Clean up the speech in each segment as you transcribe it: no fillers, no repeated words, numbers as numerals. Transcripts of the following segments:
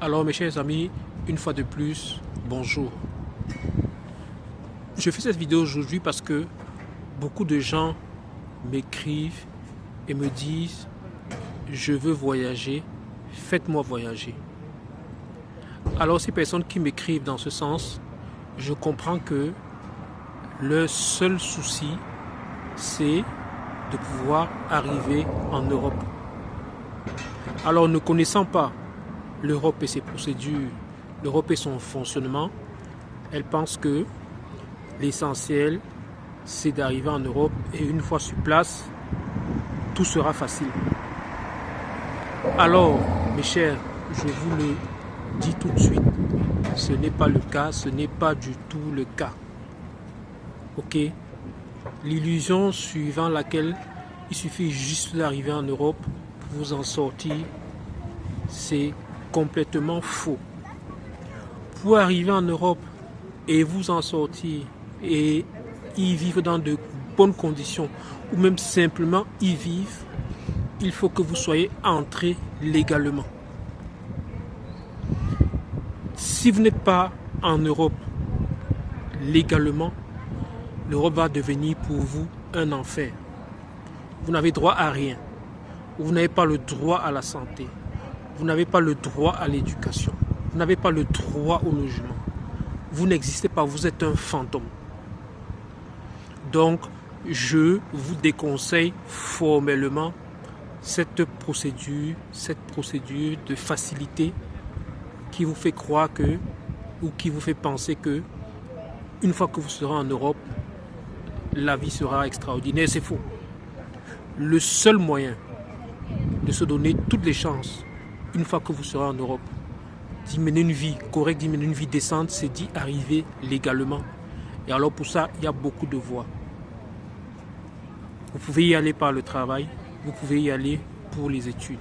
Alors mes chers amis, une fois de plus, bonjour. Je fais cette vidéo aujourd'hui parce que beaucoup de gens m'écrivent et me disent je veux voyager, faites-moi voyager. Alors ces personnes qui m'écrivent dans ce sens, je comprends que leur seul souci c'est de pouvoir arriver en Europe. Alors ne connaissant pas l'Europe et ses procédures, l'Europe et son fonctionnement, elle pense que l'essentiel, c'est d'arriver en Europe et une fois sur place, tout sera facile. Alors, mes chers, je vous le dis tout de suite, ce n'est pas le cas, ce n'est pas du tout le cas. Ok? L'illusion suivant laquelle il suffit juste d'arriver en Europe pour vous en sortir, c'est complètement faux. Pour arriver en Europe et vous en sortir et y vivre dans de bonnes conditions ou même simplement y vivre, il faut que vous soyez entré légalement. Si vous n'êtes pas en Europe légalement, l'Europe va devenir pour vous un enfer. Vous n'avez droit à rien. Vous n'avez pas le droit à la santé. Vous n'avez pas le droit à l'éducation. Vous n'avez pas le droit au logement. Vous n'existez pas, vous êtes un fantôme. Donc, je vous déconseille formellement cette procédure de facilité qui vous fait croire que, ou qui vous fait penser que, une fois que vous serez en Europe, la vie sera extraordinaire. C'est faux. Le seul moyen de se donner toutes les chances, une fois que vous serez en Europe, d'y mener une vie correcte, d'y mener une vie décente, c'est d'y arriver légalement. Et alors pour ça, il y a beaucoup de voies. Vous pouvez y aller par le travail, vous pouvez y aller pour les études.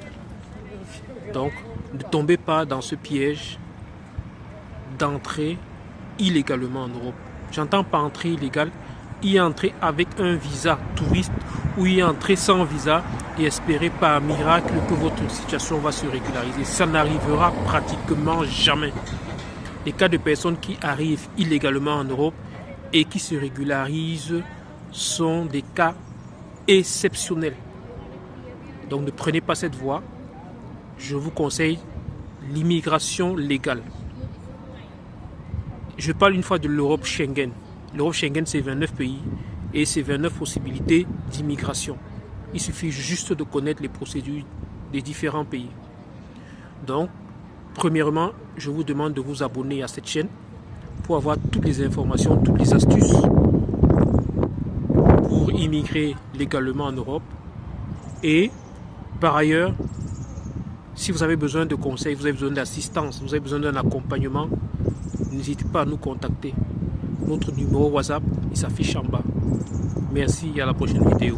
Donc, ne tombez pas dans ce piège d'entrer illégalement en Europe. J'entends pas entrer illégal, y entrer avec un visa touriste ou y entrer sans visa et espérer par miracle que votre situation va se régulariser. Ça n'arrivera pratiquement jamais. Les cas de personnes qui arrivent illégalement en Europe et qui se régularisent sont des cas exceptionnels. Donc ne prenez pas cette voie. Je vous conseille l'immigration légale. Je parle une fois de l'Europe Schengen. L'Europe Schengen, c'est 29 pays et c'est 29 possibilités d'immigration. Il suffit juste de connaître les procédures des différents pays. Donc, premièrement, je vous demande de vous abonner à cette chaîne pour avoir toutes les informations, toutes les astuces pour immigrer légalement en Europe. Et par ailleurs, si vous avez besoin de conseils, vous avez besoin d'assistance, vous avez besoin d'un accompagnement, n'hésitez pas à nous contacter. Notre numéro WhatsApp, il s'affiche en bas. Merci et à la prochaine vidéo.